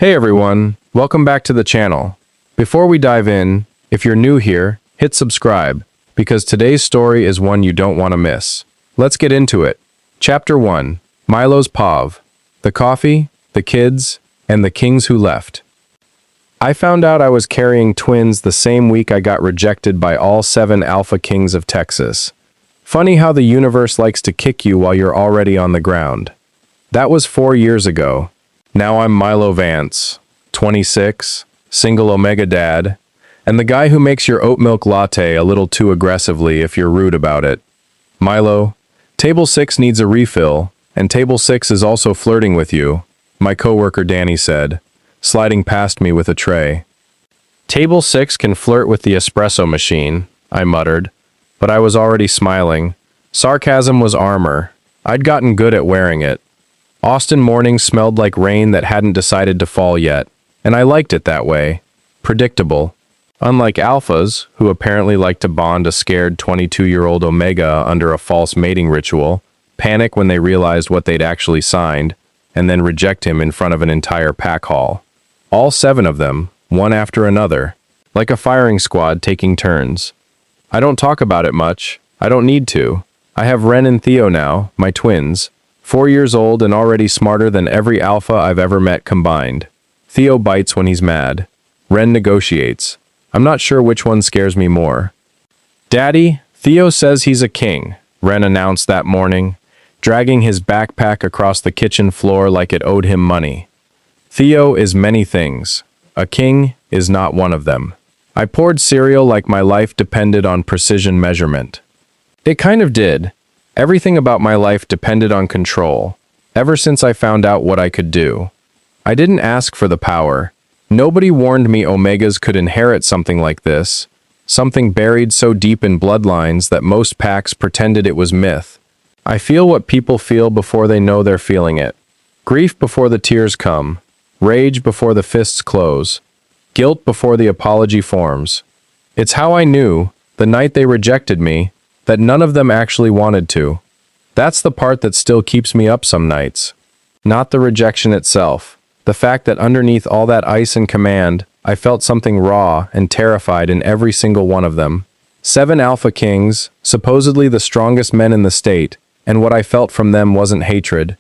Hey everyone, welcome back to the channel. Before we dive in, if you're new here, hit subscribe, because today's story is one you don't want to miss. Let's get into it. Chapter 1, Milo's Pov, the coffee, the kids, and the kings who left. I found out I was carrying twins the same week I got rejected by all 7 alpha kings of Texas. Funny how the universe likes to kick you while you're already on the ground. That was 4 years ago. Now I'm Milo Vance, 26, single Omega dad, and the guy who makes your oat milk latte a little too aggressively if you're rude about it. Milo, Table 6 needs a refill, and Table 6 is also flirting with you, my coworker Danny said, sliding past me with a tray. Table 6 can flirt with the espresso machine, I muttered, but I was already smiling. Sarcasm was armor. I'd gotten good at wearing it. Austin mornings smelled like rain that hadn't decided to fall yet, and I liked it that way. Predictable. Unlike alphas, who apparently like to bond a scared 22-year-old Omega under a false mating ritual, panic when they realized what they'd actually signed, and then reject him in front of an entire pack haul. All 7 of them, one after another, like a firing squad taking turns. I don't talk about it much. I don't need to. I have Ren and Theo now, my twins, 4 years old and already smarter than every alpha I've ever met combined. Theo bites when he's mad. Ren negotiates. I'm not sure which one scares me more. Daddy, Theo says he's a king, Ren announced that morning, dragging his backpack across the kitchen floor like it owed him money. Theo is many things. A king is not one of them. I poured cereal like my life depended on precision measurement. It kind of did. Everything about my life depended on control, ever since I found out what I could do. I didn't ask for the power. Nobody warned me Omegas could inherit something like this, something buried so deep in bloodlines that most packs pretended it was myth. I feel what people feel before they know they're feeling it. Grief before the tears come, rage before the fists close, guilt before the apology forms. It's how I knew, the night they rejected me, that none of them actually wanted to. That's the part that still keeps me up some nights. Not the rejection itself. The fact that underneath all that ice and command, I felt something raw and terrified in every single one of them. 7 alpha kings, supposedly the strongest men in the state, and what I felt from them wasn't hatred.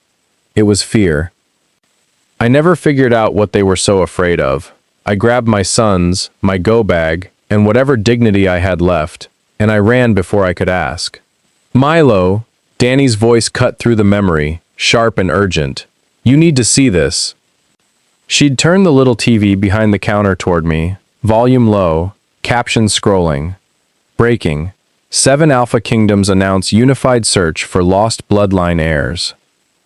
It was fear. I never figured out what they were so afraid of. I grabbed my sons, my go bag, and whatever dignity I had left, and I ran before I could ask. Milo, Danny's voice cut through the memory, sharp and urgent. You need to see this. She'd turned the little TV behind the counter toward me, volume low, captions scrolling. Breaking. 7 Alpha Kingdoms announce unified search for lost bloodline heirs.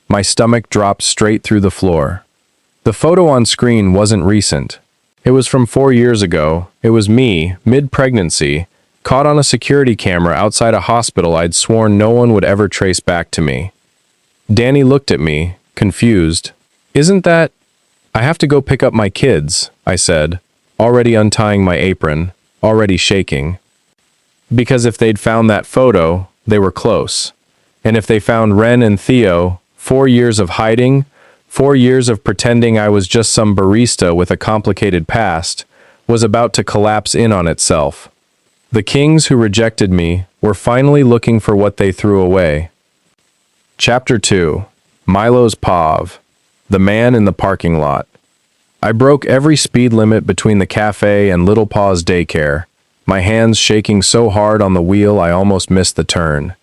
My stomach dropped straight through the floor. The photo on screen wasn't recent. It was from 4 years ago. It was me, mid-pregnancy, caught on a security camera outside a hospital I'd sworn no one would ever trace back to me. Danny looked at me, confused. Isn't that... I have to go pick up my kids, I said, already untying my apron, already shaking. Because if they'd found that photo, they were close. And if they found Ren and Theo, 4 years of hiding, 4 years of pretending I was just some barista with a complicated past, was about to collapse in on itself. The kings who rejected me were finally looking for what they threw away. Chapter 2, Milo's Pov, the man in the parking lot. I broke every speed limit between the cafe and Little Paw's daycare, my hands shaking so hard on the wheel I almost missed the turn.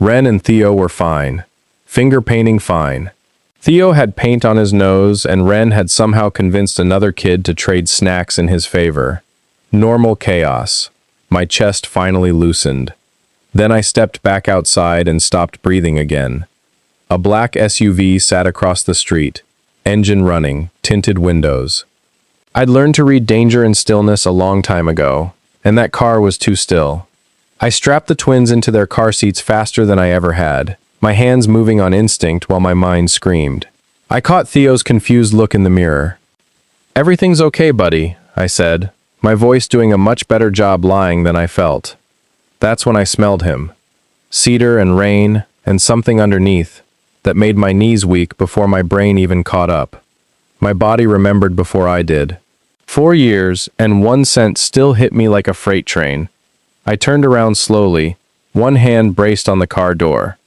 Ren and Theo were fine. Finger painting fine. Theo had paint on his nose and Ren had somehow convinced another kid to trade snacks in his favor. Normal chaos. My chest finally loosened. Then I stepped back outside and stopped breathing again. A black SUV sat across the street, engine running, tinted windows. I'd learned to read danger and stillness a long time ago, and that car was too still. I strapped the twins into their car seats faster than I ever had, my hands moving on instinct while my mind screamed. I caught Theo's confused look in the mirror. "Everything's okay, buddy," I said, my voice doing a much better job lying than I felt. That's when I smelled him. Cedar and rain, and something underneath, that made my knees weak before my brain even caught up. My body remembered before I did. 4 years, and 1 cent still hit me like a freight train. I turned around slowly, one hand braced on the car door.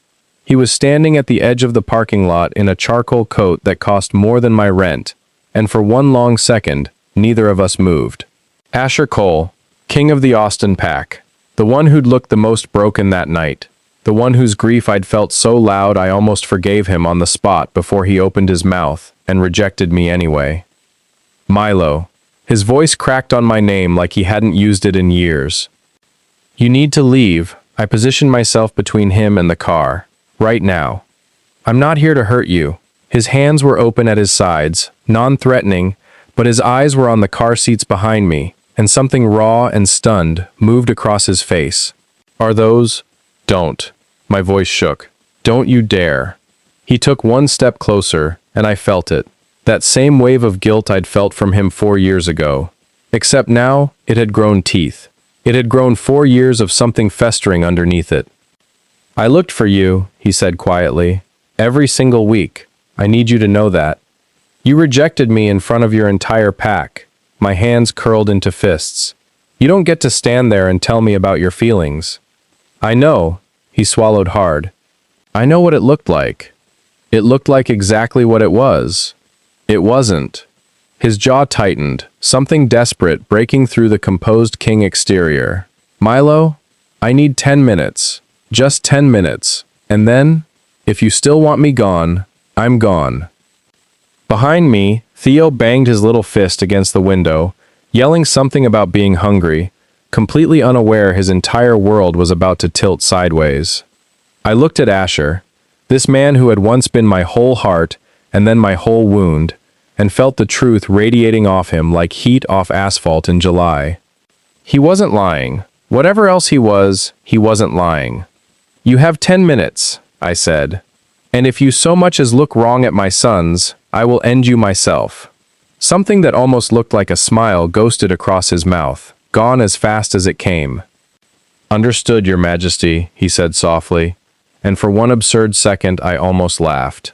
He was standing at the edge of the parking lot in a charcoal coat that cost more than my rent, and for one long second, neither of us moved. Asher Cole, king of the Austin pack, the one who'd looked the most broken that night, the one whose grief I'd felt so loud I almost forgave him on the spot before he opened his mouth and rejected me anyway. Milo. His voice cracked on my name like he hadn't used it in years. You need to leave. I positioned myself between him and the car. Right now. I'm not here to hurt you. His hands were open at his sides, non-threatening, but his eyes were on the car seats behind me, and something raw and stunned moved across his face. Are those? Don't. My voice shook. Don't you dare. He took one step closer, and I felt it. That same wave of guilt I'd felt from him 4 years ago. Except now, it had grown teeth. It had grown 4 years of something festering underneath it. I looked for you, he said quietly. Every single week. I need you to know that. You rejected me in front of your entire pack. My hands curled into fists. You don't get to stand there and tell me about your feelings. I know, he swallowed hard. I know what it looked like. It looked like exactly what it was. It wasn't. His jaw tightened, something desperate breaking through the composed king exterior. Milo, I need 10 minutes. Just 10 minutes. And then, if you still want me gone, I'm gone. Behind me, Theo banged his little fist against the window, yelling something about being hungry, completely unaware his entire world was about to tilt sideways. I looked at Asher, this man who had once been my whole heart and then my whole wound, and felt the truth radiating off him like heat off asphalt in July. He wasn't lying. Whatever else he wasn't lying. You have 10 minutes, I said. And if you so much as look wrong at my sons, I will end you myself. Something that almost looked like a smile ghosted across his mouth, gone as fast as it came. Understood, Your Majesty, he said softly, and for one absurd second I almost laughed.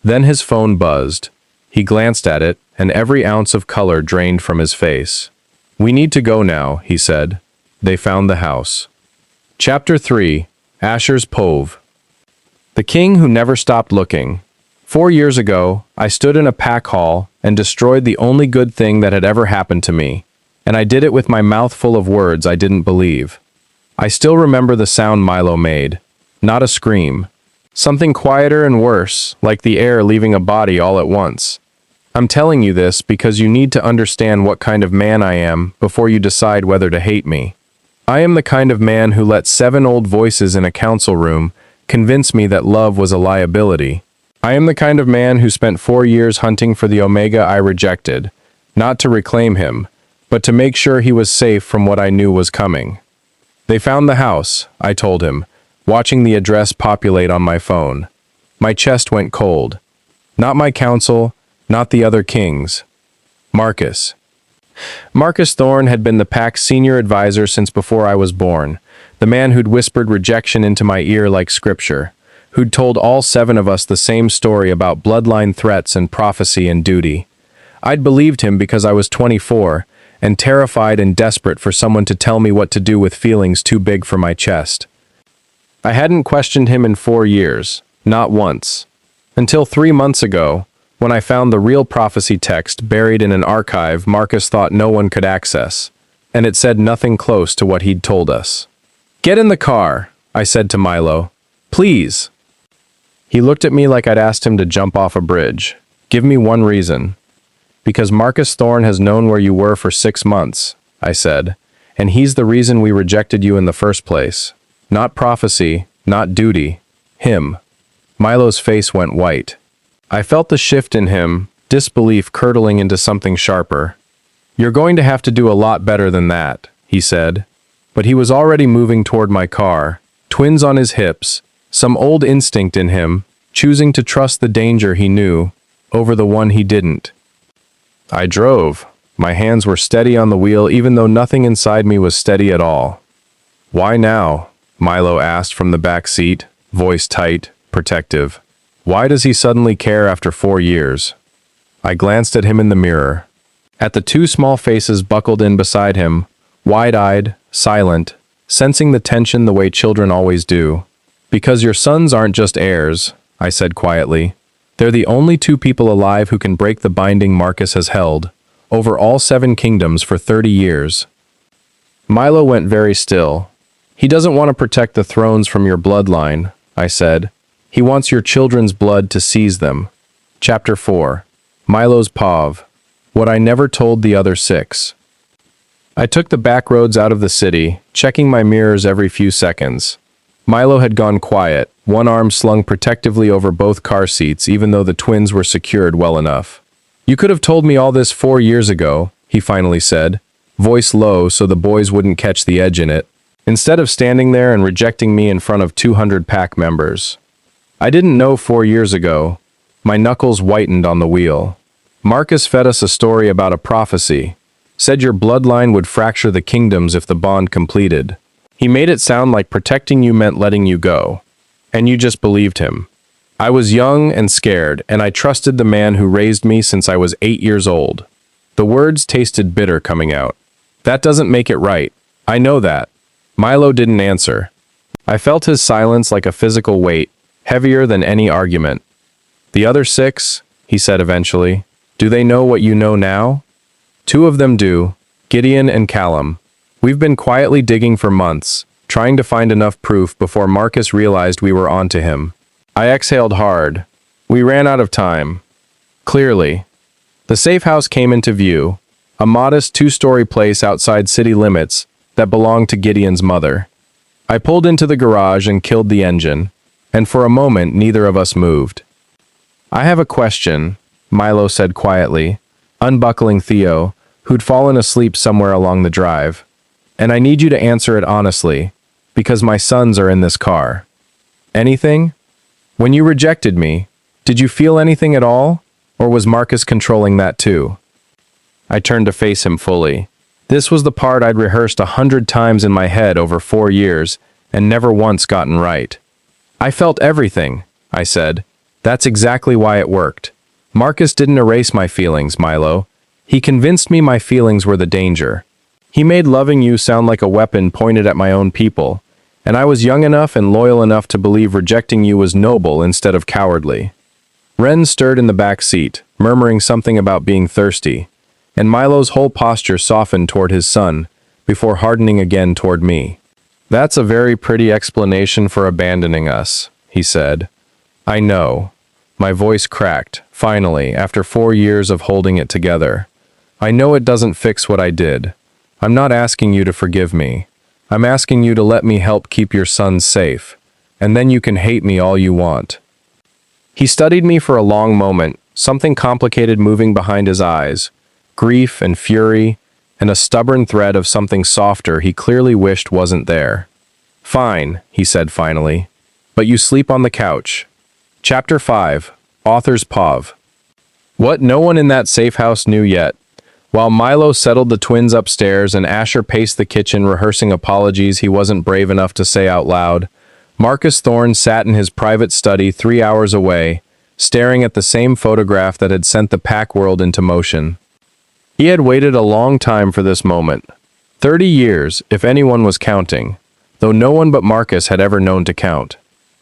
Then his phone buzzed. He glanced at it, and every ounce of color drained from his face. We need to go now, he said. They found the house. Chapter 3. Asher's Pove. The king who never stopped looking. 4 years ago, I stood in a pack hall and destroyed the only good thing that had ever happened to me, and I did it with my mouth full of words I didn't believe. I still remember the sound Milo made. Not a scream. Something quieter and worse, like the air leaving a body all at once. I'm telling you this because you need to understand what kind of man I am before you decide whether to hate me. I am the kind of man who let 7 old voices in a council room convince me that love was a liability. I am the kind of man who spent 4 years hunting for the Omega I rejected, not to reclaim him, but to make sure he was safe from what I knew was coming. They found the house, I told him, watching the address populate on my phone. My chest went cold. Not my council, not the other kings. Marcus. Marcus Thorne had been the pack's senior advisor since before I was born, the man who'd whispered rejection into my ear like scripture, who'd told all 7 of us the same story about bloodline threats and prophecy and duty. I'd believed him because I was 24, and terrified and desperate for someone to tell me what to do with feelings too big for my chest. I hadn't questioned him in 4 years, not once. Until 3 months ago, when I found the real prophecy text buried in an archive Marcus thought no one could access, and it said nothing close to what he'd told us. Get in the car, I said to Milo. Please. He looked at me like I'd asked him to jump off a bridge. Give me one reason. Because Marcus Thorne has known where you were for 6 months, I said, and he's the reason we rejected you in the first place. Not prophecy, not duty. Him. Milo's face went white. I felt the shift in him, disbelief curdling into something sharper. You're going to have to do a lot better than that, he said. But he was already moving toward my car, twins on his hips, some old instinct in him, choosing to trust the danger he knew over the one he didn't. I drove. My hands were steady on the wheel even though nothing inside me was steady at all. Why now? Milo asked from the back seat, voice tight, protective. Why does he suddenly care after 4 years? I glanced at him in the mirror. At the two small faces buckled in beside him, wide-eyed, silent, sensing the tension the way children always do. Because your sons aren't just heirs, I said quietly. They're the only two people alive who can break the binding Marcus has held, over all 7 kingdoms for 30 years. Milo went very still. He doesn't want to protect the thrones from your bloodline, I said. He wants your children's blood to seize them. Chapter 4. Milo's Pov. What I never told the other 6. I took the back roads out of the city, checking my mirrors every few seconds. Milo had gone quiet, one arm slung protectively over both car seats even though the twins were secured well enough. You could have told me all this 4 years ago, he finally said, voice low so the boys wouldn't catch the edge in it, instead of standing there and rejecting me in front of 200 pack members. I didn't know 4 years ago. My knuckles whitened on the wheel. Marcus fed us a story about a prophecy, said your bloodline would fracture the kingdoms if the bond completed. He made it sound like protecting you meant letting you go. And you just believed him. I was young and scared, and I trusted the man who raised me since I was 8 years old. The words tasted bitter coming out. That doesn't make it right. I know that. Milo didn't answer. I felt his silence like a physical weight, heavier than any argument. The other 6, he said eventually, do they know what you know now? 2 of them do, Gideon and Callum. We've been quietly digging for months, trying to find enough proof before Marcus realized we were onto him. I exhaled hard. We ran out of time. Clearly. The safe house came into view, a modest 2-story place outside city limits that belonged to Gideon's mother. I pulled into the garage and killed the engine, and for a moment neither of us moved. I have a question, Milo said quietly, unbuckling Theo, who'd fallen asleep somewhere along the drive. And I need you to answer it honestly, because my sons are in this car. Anything? When you rejected me, did you feel anything at all? Or was Marcus controlling that too? I turned to face him fully. This was the part I'd rehearsed 100 times in my head over 4 years, and never once gotten right. I felt everything, I said. That's exactly why it worked. Marcus didn't erase my feelings, Milo. He convinced me my feelings were the danger. He made loving you sound like a weapon pointed at my own people, and I was young enough and loyal enough to believe rejecting you was noble instead of cowardly. Ren stirred in the back seat, murmuring something about being thirsty, and Milo's whole posture softened toward his son, before hardening again toward me. That's a very pretty explanation for abandoning us, he said. I know. My voice cracked, finally, after 4 years of holding it together. I know it doesn't fix what I did. I'm not asking you to forgive me. I'm asking you to let me help keep your sons safe, and then you can hate me all you want. He studied me for a long moment, something complicated moving behind his eyes, grief and fury, and a stubborn thread of something softer he clearly wished wasn't there. Fine, he said finally, but you sleep on the couch. Chapter 5. Author's Pov. What no one in that safe house knew yet. While Milo settled the twins upstairs and Asher paced the kitchen rehearsing apologies he wasn't brave enough to say out loud, Marcus Thorne sat in his private study 3 hours away, staring at the same photograph that had sent the pack world into motion. He had waited a long time for this moment. 30 years, if anyone was counting, though no one but Marcus had ever known to count.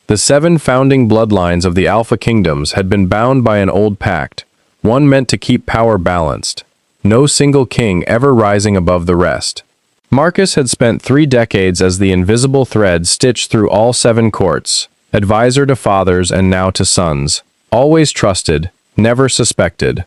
The 7 founding bloodlines of the Alpha Kingdoms had been bound by an old pact, one meant to keep power balanced. No single king ever rising above the rest. Marcus had spent 3 decades as the invisible thread stitched through all 7 courts, advisor to fathers and now to sons, always trusted, never suspected.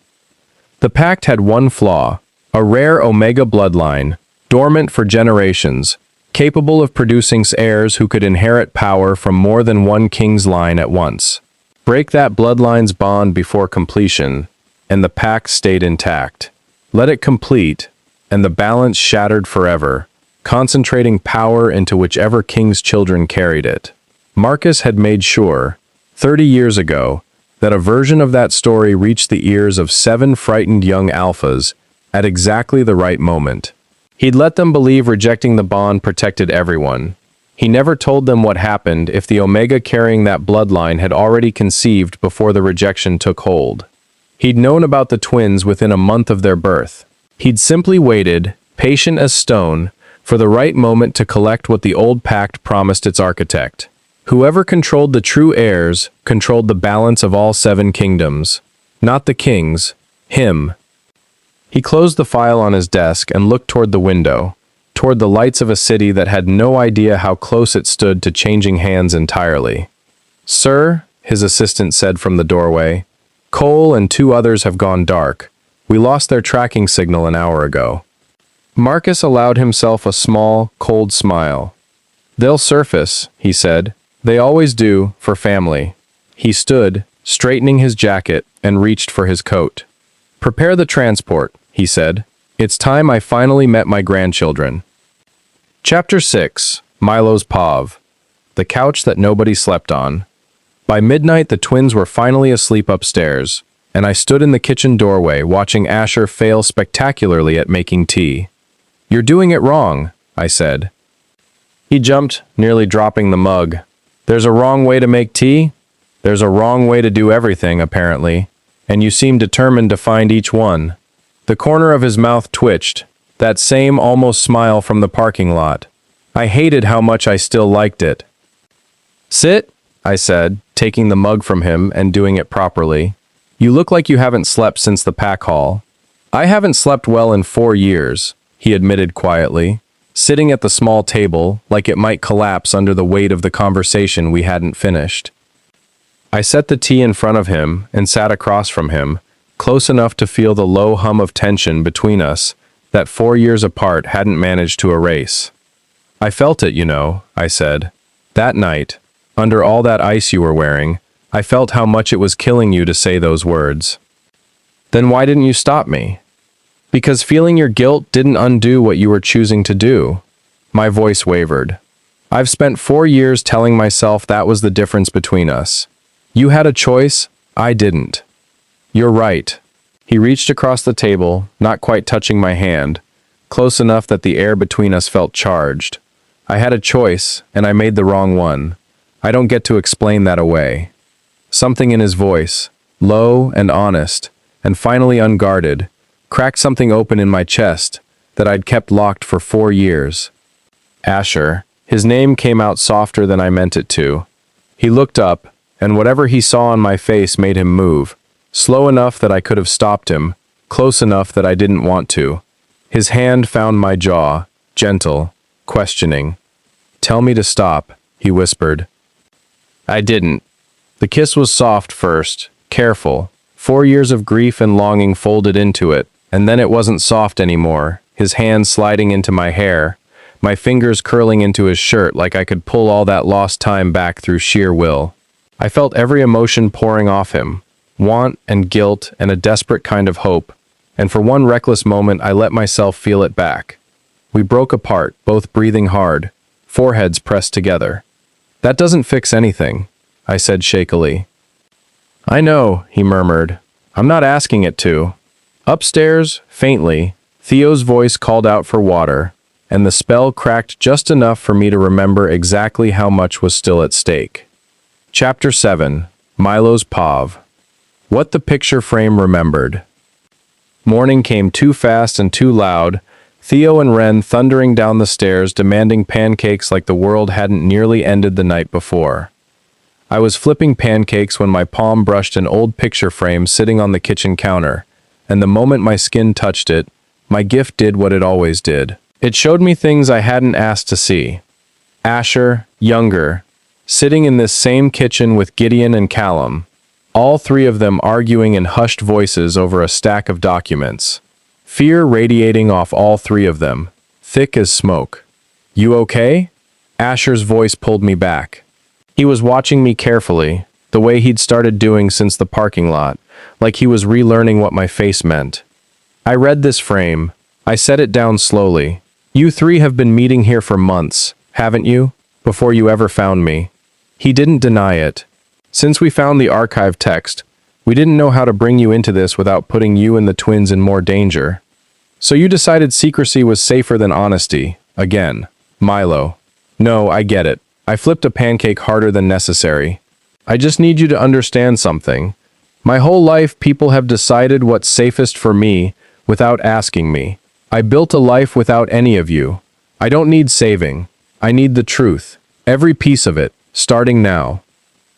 The pact had one flaw, a rare Omega bloodline, dormant for generations, capable of producing heirs who could inherit power from more than one king's line at once. Break that bloodline's bond before completion, and the pact stayed intact. Let it complete, and the balance shattered forever, concentrating power into whichever king's children carried it. Marcus had made sure, 30 years ago, that a version of that story reached the ears of 7 frightened young alphas at exactly the right moment. He'd let them believe rejecting the bond protected everyone. He never told them what happened if the Omega carrying that bloodline had already conceived before the rejection took hold. He'd known about the twins within a month of their birth. He'd simply waited, patient as stone, for the right moment to collect what the old pact promised its architect. Whoever controlled the true heirs controlled the balance of all 7 kingdoms. Not the kings, him. He closed the file on his desk and looked toward the window, toward the lights of a city that had no idea how close it stood to changing hands entirely. "Sir," his assistant said from the doorway, "Cole and 2 others have gone dark. We lost their tracking signal an hour ago." Marcus allowed himself a small, cold smile. "They'll surface," he said. "They always do, for family." He stood, straightening his jacket, and reached for his coat. "Prepare the transport," he said. "It's time I finally met my grandchildren." Chapter 6. Milo's Pav. The couch that nobody slept on. By midnight, the twins were finally asleep upstairs, and I stood in the kitchen doorway watching Asher fail spectacularly at making tea. "You're doing it wrong," I said. He jumped, nearly dropping the mug. "There's a wrong way to make tea? There's a wrong way to do everything, apparently, and you seem determined to find each one." The corner of his mouth twitched, that same almost smile from the parking lot. I hated how much I still liked it. "Sit," I said, taking the mug from him and doing it properly. "You look like you haven't slept since the pack haul." "I haven't slept well in 4 years," he admitted quietly, sitting at the small table like it might collapse under the weight of the conversation we hadn't finished. I set the tea in front of him and sat across from him, close enough to feel the low hum of tension between us that 4 years apart hadn't managed to erase. "I felt it, you know," I said. "That night, under all that ice you were wearing, I felt how much it was killing you to say those words." "Then why didn't you stop me?" "Because feeling your guilt didn't undo what you were choosing to do." My voice wavered. "I've spent 4 years telling myself that was the difference between us. You had a choice, I didn't." "You're right." He reached across the table, not quite touching my hand, close enough that the air between us felt charged. "I had a choice, and I made the wrong one. I don't get to explain that away." Something in his voice, low and honest, and finally unguarded, cracked something open in my chest that I'd kept locked for 4 years. "Asher." His name came out softer than I meant it to. He looked up, and whatever he saw on my face made him move, slow enough that I could have stopped him, close enough that I didn't want to. His hand found my jaw, gentle, questioning. "Tell me to stop," he whispered. I didn't. The kiss was soft first, careful. 4 years of grief and longing folded into it, and then it wasn't soft anymore, his hand sliding into my hair, my fingers curling into his shirt like I could pull all that lost time back through sheer will. I felt every emotion pouring off him, want and guilt and a desperate kind of hope, and for one reckless moment I let myself feel it back. We broke apart, both breathing hard, foreheads pressed together. "That doesn't fix anything," I said shakily. "I know," he murmured. "I'm not asking it to." Upstairs, faintly, Theo's voice called out for water, and the spell cracked just enough for me to remember exactly how much was still at stake. Chapter 7. Milo's Pav. What the picture frame remembered. Morning came too fast and too loud, Theo and Ren thundering down the stairs demanding pancakes like the world hadn't nearly ended the night before. I was flipping pancakes when my palm brushed an old picture frame sitting on the kitchen counter, and the moment my skin touched it, my gift did what it always did. It showed me things I hadn't asked to see. Asher, younger, sitting in this same kitchen with Gideon and Callum, all 3 of them arguing in hushed voices over a stack of documents. Fear radiating off all 3 of them, thick as smoke. "You okay?" Asher's voice pulled me back. He was watching me carefully, the way he'd started doing since the parking lot, like he was relearning what my face meant. I read this frame. I set it down slowly. "You 3 have been meeting here for months, haven't you? Before you ever found me." He didn't deny it. "Since we found the archive text, we didn't know how to bring you into this without putting you and the twins in more danger. So you decided secrecy was safer than honesty, again. Milo." "No, I get it. I flipped a pancake harder than necessary. I just need you to understand something. My whole life, people have decided what's safest for me without asking me. I built a life without any of you. I don't need saving. I need the truth. Every piece of it, starting now."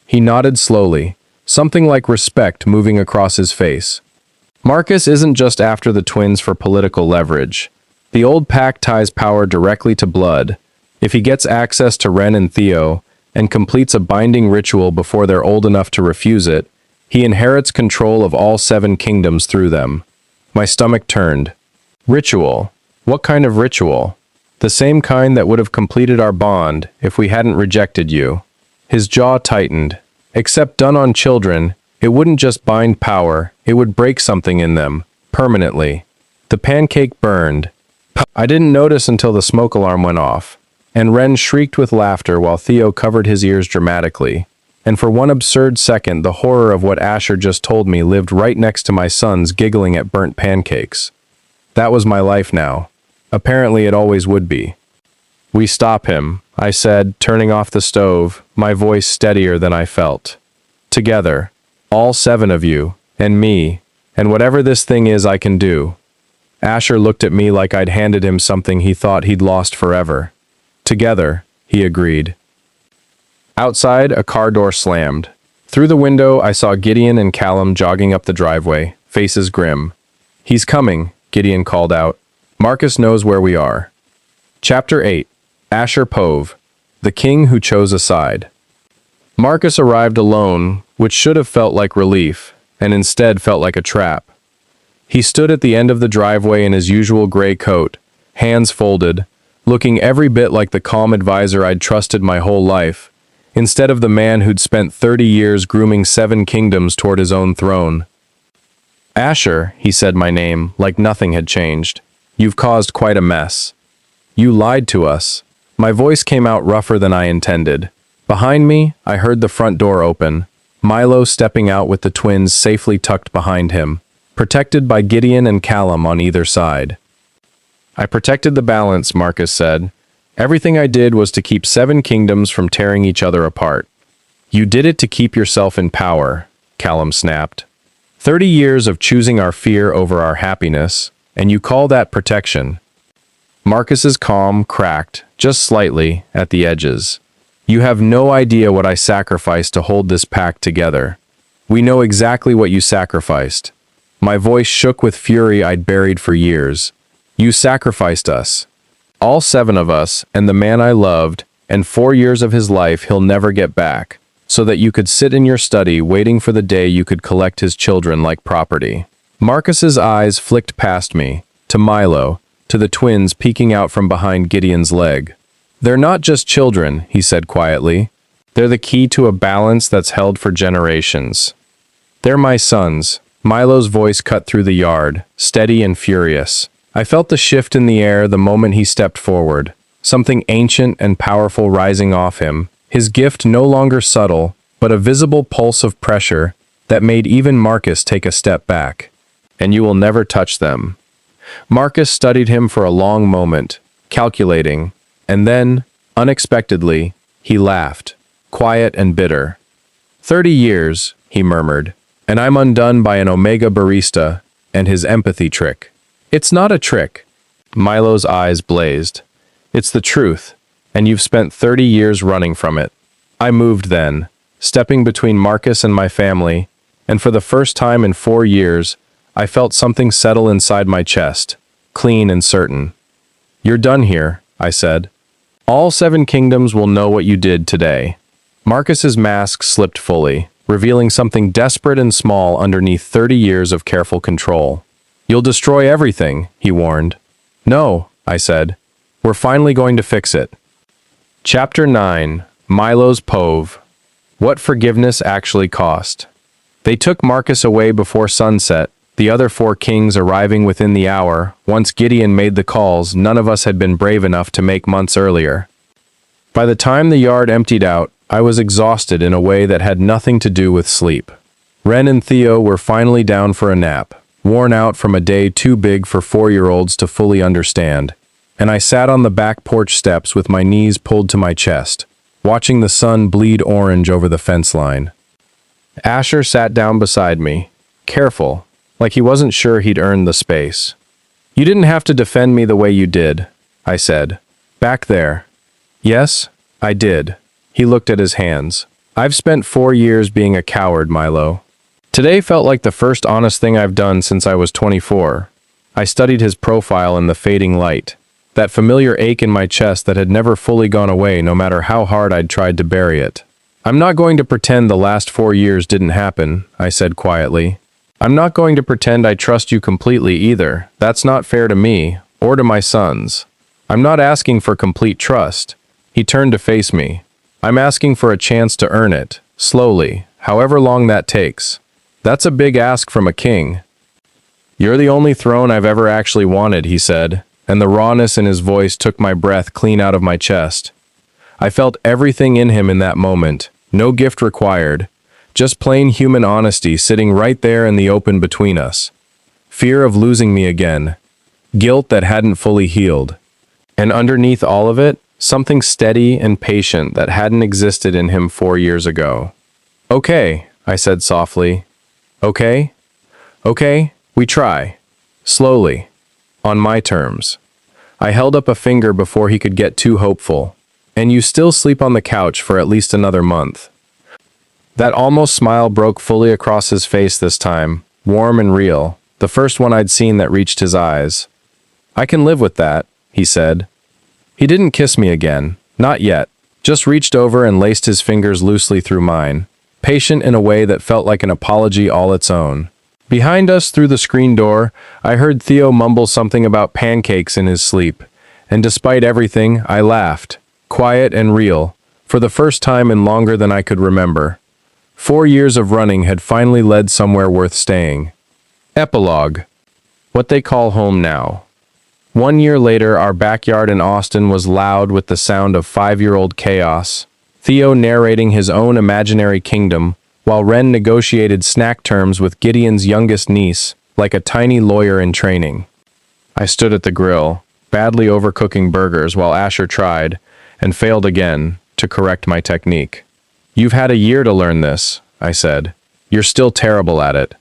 He nodded slowly, something like respect moving across his face. Marcus isn't just after the twins for political leverage. The old pact ties power directly to blood. If he gets access to Ren and Theo, and completes a binding ritual before they're old enough to refuse it, he inherits control of all 7 kingdoms through them. My stomach turned. Ritual? What kind of ritual? The same kind that would have completed our bond if we hadn't rejected you. His jaw tightened. Except done on children, it wouldn't just bind power, it would break something in them, permanently. The pancake burned. I didn't notice until the smoke alarm went off, and Ren shrieked with laughter while Theo covered his ears dramatically. And for one absurd second, the horror of what Asher just told me lived right next to my sons giggling at burnt pancakes. That was my life now. Apparently it always would be. "We stop him," I said, turning off the stove, my voice steadier than I felt. "Together. All 7 of you, and me, and whatever this thing is I can do." Asher looked at me like I'd handed him something he thought he'd lost forever. "Together," he agreed. Outside, a car door slammed. Through the window, I saw Gideon and Callum jogging up the driveway, faces grim. "He's coming," Gideon called out. "Marcus knows where we are." Chapter 8. Asher Pove, the king who chose a side. Marcus arrived alone, which should have felt like relief, and instead felt like a trap. He stood at the end of the driveway in his usual gray coat, hands folded, looking every bit like the calm advisor I'd trusted my whole life, instead of the man who'd spent 30 years grooming 7 kingdoms toward his own throne. "Asher," he said my name, like nothing had changed. "You've caused quite a mess. You lied to us." My voice came out rougher than I intended. Behind me, I heard the front door open, Milo stepping out with the twins safely tucked behind him, protected by Gideon and Callum on either side. "I protected the balance," Marcus said. "Everything I did was to keep 7 kingdoms from tearing each other apart." "You did it to keep yourself in power," Callum snapped. 30 years of choosing our fear over our happiness, and you call that protection." Marcus's calm cracked, just slightly, at the edges. "You have no idea what I sacrificed to hold this pact together. We know exactly what you sacrificed." My voice shook with fury I'd buried for years. "You sacrificed us. All 7 of us, and the man I loved, and 4 years of his life he'll never get back, so that you could sit in your study waiting for the day you could collect his children like property." Marcus's eyes flicked past me, to Milo, to the twins peeking out from behind Gideon's leg. "They're not just children," he said quietly. "They're the key to a balance that's held for generations. They're my sons." Milo's voice cut through the yard, steady and furious. I felt the shift in the air the moment he stepped forward, something ancient and powerful rising off him, his gift no longer subtle, but a visible pulse of pressure that made even Marcus take a step back. "And you will never touch them." Marcus studied him for a long moment, calculating, and then, unexpectedly, he laughed, quiet and bitter. 30 years, he murmured, and I'm undone by an Omega barista and his empathy trick. "It's not a trick." Milo's eyes blazed. "It's the truth, and you've spent 30 years running from it." I moved then, stepping between Marcus and my family, and for the first time in 4 years, I felt something settle inside my chest, clean and certain. "You're done here," I said. "All 7 kingdoms will know what you did today." Marcus's mask slipped fully, revealing something desperate and small underneath 30 years of careful control. "You'll destroy everything," he warned. "No," I said. "We're finally going to fix it." Chapter 9. Milo's Pove. What forgiveness actually cost. They took Marcus away before sunset, the other 4 kings arriving within the hour. Once Gideon made the calls none of us had been brave enough to make months earlier. By the time the yard emptied out, I was exhausted in a way that had nothing to do with sleep. Ren and Theo were finally down for a nap, worn out from a day too big for 4-year-olds to fully understand, and I sat on the back porch steps with my knees pulled to my chest, watching the sun bleed orange over the fence line. Asher sat down beside me, careful, like he wasn't sure he'd earned the space. You didn't have to defend me the way you did, I said. Back there. Yes, I did. He looked at his hands. I've spent 4 years being a coward, Milo. Today felt like the first honest thing I've done since I was 24. I studied his profile in the fading light. That familiar ache in my chest that had never fully gone away no matter how hard I'd tried to bury it. I'm not going to pretend the last 4 years didn't happen, I said quietly. I'm not going to pretend I trust you completely either. That's not fair to me, or to my sons. I'm not asking for complete trust. He turned to face me. I'm asking for a chance to earn it, slowly, however long that takes. That's a big ask from a king. You're the only throne I've ever actually wanted, he said, and the rawness in his voice took my breath clean out of my chest. I felt everything in him in that moment, no gift required. Just plain human honesty sitting right there in the open between us. Fear of losing me again. Guilt that hadn't fully healed. And underneath all of it, something steady and patient that hadn't existed in him 4 years ago. Okay, I said softly. Okay? Okay, we try. Slowly. On my terms. I held up a finger before he could get too hopeful. And you still sleep on the couch for at least another month. That almost smile broke fully across his face this time, warm and real, the first one I'd seen that reached his eyes. I can live with that, he said. He didn't kiss me again, not yet, just reached over and laced his fingers loosely through mine, patient in a way that felt like an apology all its own. Behind us through the screen door, I heard Theo mumble something about pancakes in his sleep, and despite everything, I laughed, quiet and real, for the first time in longer than I could remember. 4 years of running had finally led somewhere worth staying. Epilogue. What they call home now. 1 year later, our backyard in Austin was loud with the sound of 5-year-old chaos, Theo narrating his own imaginary kingdom, while Ren negotiated snack terms with Gideon's youngest niece, like a tiny lawyer in training. I stood at the grill, badly overcooking burgers while Asher tried, and failed again, to correct my technique. You've had a year to learn this, I said. You're still terrible at it.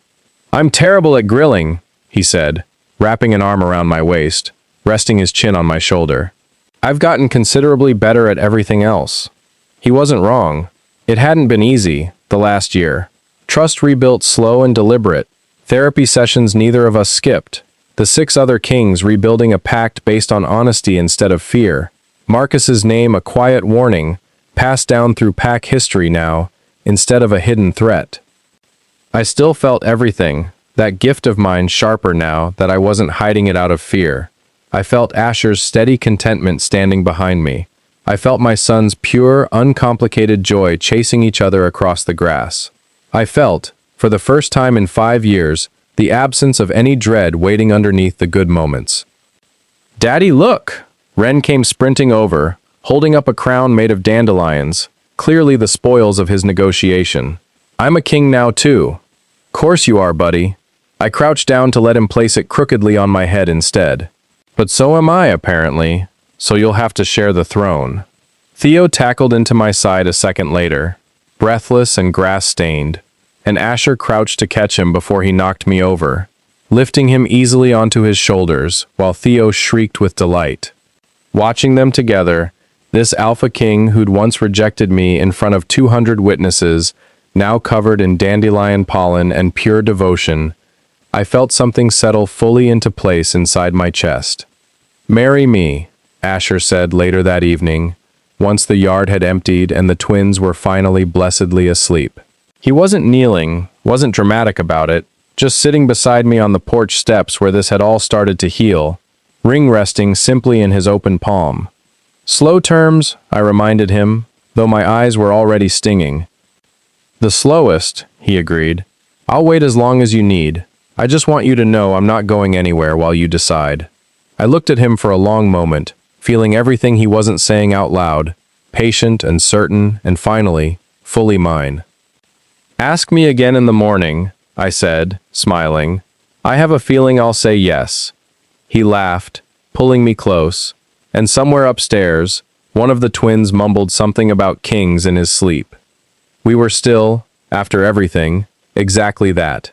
I'm terrible at grilling, he said, wrapping an arm around my waist, resting his chin on my shoulder. I've gotten considerably better at everything else. He wasn't wrong. It hadn't been easy, the last year. Trust rebuilt slow and deliberate. Therapy sessions neither of us skipped. The 6 other kings rebuilding a pact based on honesty instead of fear. Marcus's name a quiet warning, passed down through pack history now, instead of a hidden threat. I still felt everything, that gift of mine sharper now that I wasn't hiding it out of fear. I felt Asher's steady contentment standing behind me. I felt my son's pure, uncomplicated joy chasing each other across the grass. I felt, for the first time in 5 years, the absence of any dread waiting underneath the good moments. Daddy, look! Ren came sprinting over, holding up a crown made of dandelions, clearly the spoils of his negotiation. I'm a king now too. Course you are, buddy. I crouched down to let him place it crookedly on my head instead. But so am I, apparently, so you'll have to share the throne. Theo tackled into my side a second later, breathless and grass-stained, and Asher crouched to catch him before he knocked me over, lifting him easily onto his shoulders while Theo shrieked with delight. Watching them together, this alpha king who'd once rejected me in front of 200 witnesses, now covered in dandelion pollen and pure devotion, I felt something settle fully into place inside my chest. Marry me, Asher said later that evening, once the yard had emptied and the twins were finally blessedly asleep. He wasn't kneeling, wasn't dramatic about it, just sitting beside me on the porch steps where this had all started to heal, ring resting simply in his open palm. Slow terms, I reminded him, though my eyes were already stinging. The slowest, he agreed. I'll wait as long as you need. I just want you to know I'm not going anywhere while you decide. I looked at him for a long moment, feeling everything he wasn't saying out loud, patient and certain, and finally, fully mine. Ask me again in the morning, I said, smiling. I have a feeling I'll say yes. He laughed, pulling me close, and somewhere upstairs, one of the twins mumbled something about kings in his sleep. We were still, After everything, exactly that.